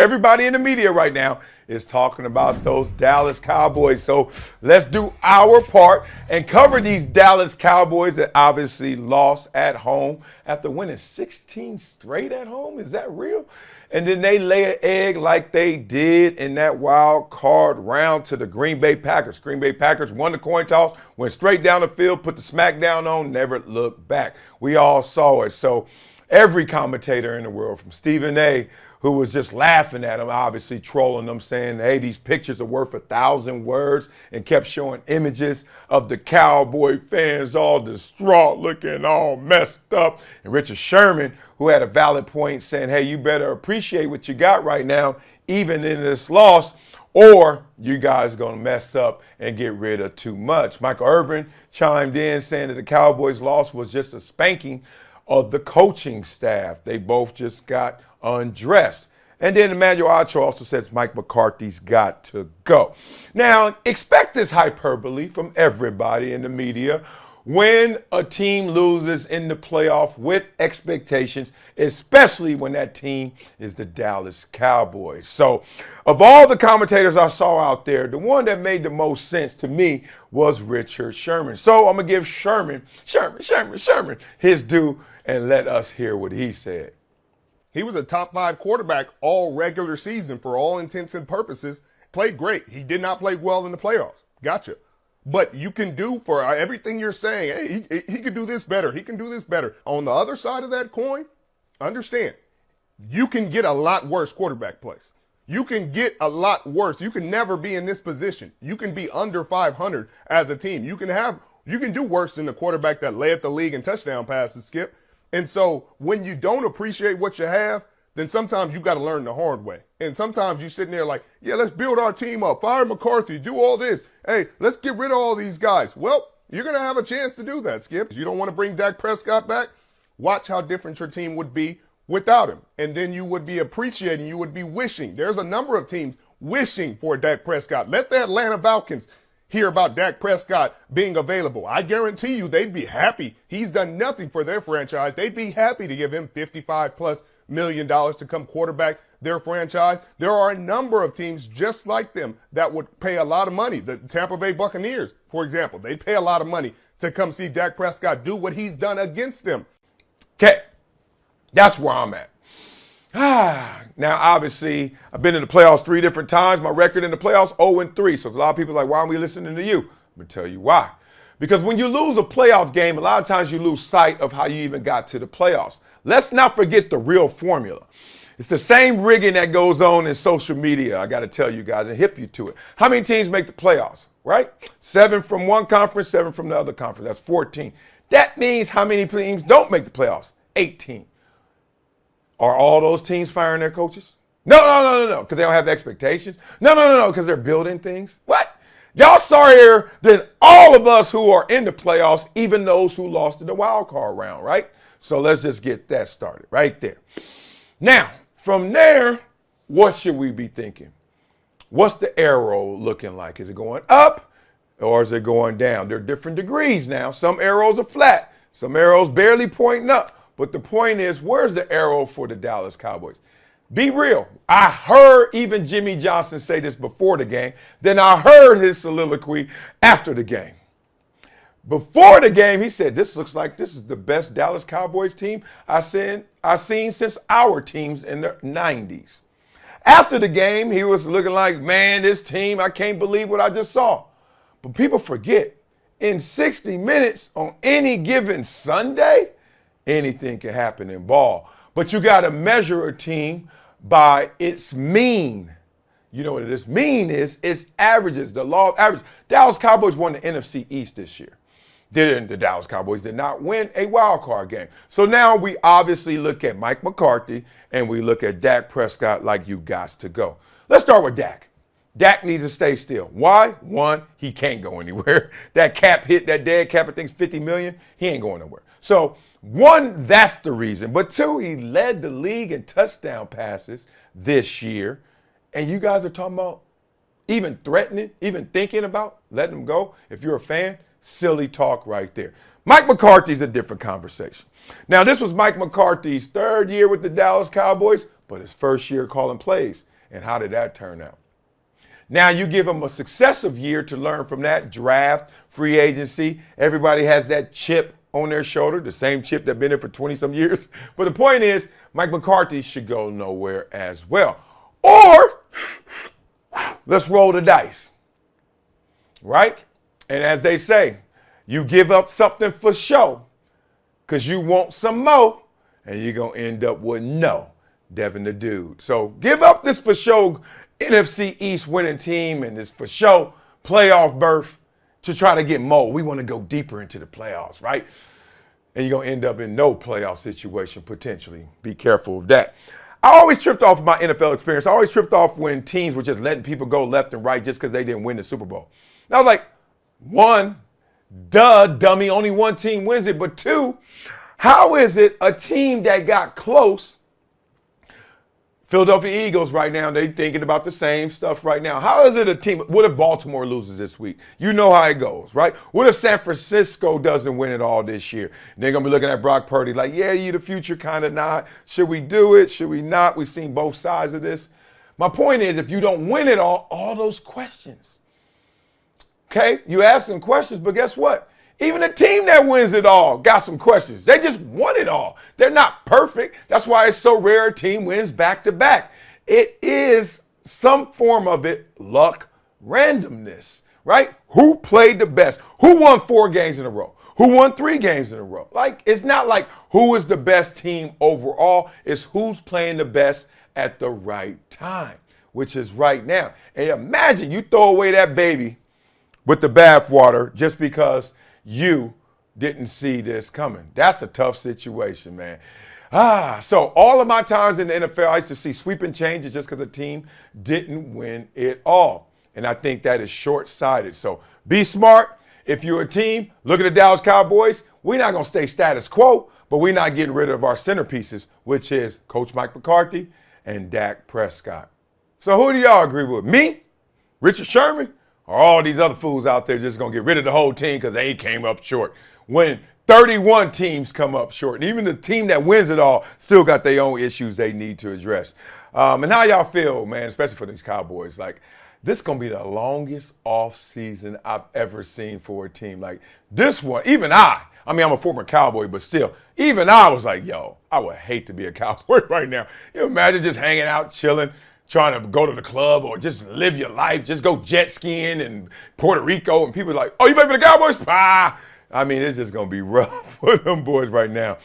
Everybody in the media right now is talking about those Dallas Cowboys. So let's do our part and cover these Dallas Cowboys that obviously lost at home after winning 16 straight at home. Is that real? And then they lay an egg like they did in that wild card round to the Green Bay Packers. Green Bay Packers won the coin toss, went straight down the field, put the smackdown on, never looked back. We all saw it. So every commentator in the world, from Stephen A., who was just laughing at them, obviously trolling them, saying, hey, these pictures are worth 1,000 words, and kept showing images of the Cowboy fans all distraught, looking all messed up. And Richard Sherman, who had a valid point, saying, hey, you better appreciate what you got right now, even in this loss, or you guys are going to mess up and get rid of too much. Michael Irvin chimed in saying that the Cowboys' loss was just a spanking of the coaching staff. They both just got undressed. And then Emmanuel Acho also says Mike McCarthy's got to go. Now, expect this hyperbole from everybody in the media when a team loses in the playoff with expectations, especially when that team is the Dallas Cowboys. So, of all the commentators I saw out there, the one that made the most sense to me was Richard Sherman. So, I'm going to give Sherman his due and let us hear what he said. He was a top 5 quarterback all regular season for all intents and purposes. Played great. He did not play well in the playoffs. Gotcha. But you can do for everything you're saying, hey, he could do this better. He can do this better. On the other side of that coin, understand, you can get a lot worse quarterback plays. You can get a lot worse. You can never be in this position. You can be under 500 as a team. You can do worse than the quarterback that led the league in touchdown passes, Skip. And so when you don't appreciate what you have, then sometimes you got to learn the hard way. And sometimes you're sitting there like, yeah, let's build our team up, fire McCarthy, do all this. Hey, let's get rid of all these guys. Well, you're going to have a chance to do that, Skip. You don't want to bring Dak Prescott back? Watch how different your team would be without him. And then you would be appreciating, you would be wishing. There's a number of teams wishing for Dak Prescott. Let the Atlanta Falcons hear about Dak Prescott being available. I guarantee you they'd be happy. He's done nothing for their franchise. They'd be happy to give him $55+ million to come quarterback their franchise. There are a number of teams just like them that would pay a lot of money. The Tampa Bay Buccaneers, for example, they'd pay a lot of money to come see Dak Prescott do what he's done against them. Okay, that's where I'm at. Now, obviously, I've been in the playoffs 3 different times. My record in the playoffs, 0-3. So a lot of people are like, why aren't we listening to you? I'm going to tell you why. Because when you lose a playoff game, a lot of times you lose sight of how you even got to the playoffs. Let's not forget the real formula. It's the same rigging that goes on in social media, I got to tell you guys, and hip you to it. How many teams make the playoffs, right? 7 from one conference, 7 from the other conference. That's 14. That means how many teams don't make the playoffs? 18. Are all those teams firing their coaches? No, because they don't have expectations. No, because they're building things. What? Y'all sorrier than all of us who are in the playoffs, even those who lost in the wild card round, right? So let's just get that started right there. Now, from there, what should we be thinking? What's the arrow looking like? Is it going up or is it going down? There are different degrees now. Some arrows are flat. Some arrows barely pointing up. But the point is, where's the arrow for the Dallas Cowboys? Be real. I heard even Jimmy Johnson say this before the game. Then I heard his soliloquy after the game. Before the game, he said, this looks like this is the best Dallas Cowboys team I've seen since our teams in the 90s. After the game, he was looking like, man, this team, I can't believe what I just saw. But people forget, in 60 minutes on any given Sunday, anything can happen in ball. But you got to measure a team by its mean. You know what its mean is? Its averages, the law of average. Dallas Cowboys won the NFC East this year. The Dallas Cowboys did not win a wild card game. So now we obviously look at Mike McCarthy and we look at Dak Prescott like you got to go. Let's start with Dak. Dak needs to stay still. Why? 1, he can't go anywhere. That cap hit, that dead cap, I think, is $50 million. He ain't going nowhere. So 1, that's the reason. But 2, he led the league in touchdown passes this year. And you guys are talking about even threatening, even thinking about letting him go. If you're a fan, silly talk right there. Mike McCarthy's a different conversation. Now, this was Mike McCarthy's 3rd year with the Dallas Cowboys, but his 1st year calling plays. And how did that turn out? Now you give them a successive year to learn from that, draft, free agency. Everybody has that chip on their shoulder, the same chip that's been there for 20-some years. But the point is, Mike McCarthy should go nowhere as well. Or let's roll the dice, right? And as they say, you give up something for show because you want some more, and you're going to end up with no Devin the Dude. So give up this for show NFC East winning team and this for show playoff berth to try to get more. We want to go deeper into the playoffs, right? And you're going to end up in no playoff situation potentially. Be careful of that. I always tripped off my NFL experience. I always tripped off when teams were just letting people go left and right just because they didn't win the Super Bowl. And I was like, one, duh, dummy, only one team wins it. But two, how is it a team that got close, Philadelphia Eagles right now, they thinking about the same stuff right now. How is it a team? What if Baltimore loses this week? You know how it goes, right? What if San Francisco doesn't win it all this year? They're going to be looking at Brock Purdy like, yeah, you the future, kind of not. Should we do it? Should we not? We've seen both sides of this. My point is, if you don't win it all those questions, okay? You ask some questions, but guess what? Even a team that wins it all got some questions. They just won it all. They're not perfect. That's why it's so rare a team wins back to back. It is some form of it, luck, randomness, right? Who played the best? Who won 4 games in a row? Who won 3 games in a row? Like, it's not like who is the best team overall. It's who's playing the best at the right time, which is right now. And imagine you throw away that baby with the bathwater just because you didn't see this coming. That's a tough situation, man. So all of my times in the NFL, I used to see sweeping changes just because the team didn't win it all. And I think that is short-sighted. So be smart. If you're a team, look at the Dallas Cowboys. We're not going to stay status quo, but we're not getting rid of our centerpieces, which is Coach Mike McCarthy and Dak Prescott. So who do y'all agree with? Me? Richard Sherman? Or all these other fools out there just going to get rid of the whole team because they came up short. When 31 teams come up short, and even the team that wins it all still got their own issues they need to address. And how y'all feel, man, especially for these Cowboys? Like, this is going to be the longest off season I've ever seen for a team. Like, this one, even I'm a former Cowboy, but still, even I was like, yo, I would hate to be a Cowboy right now. You imagine just hanging out, chilling, trying to go to the club or just live your life, just go jet skiing in Puerto Rico, and people are like, oh, you play for the Cowboys? I mean, it's just going to be rough for them boys right now.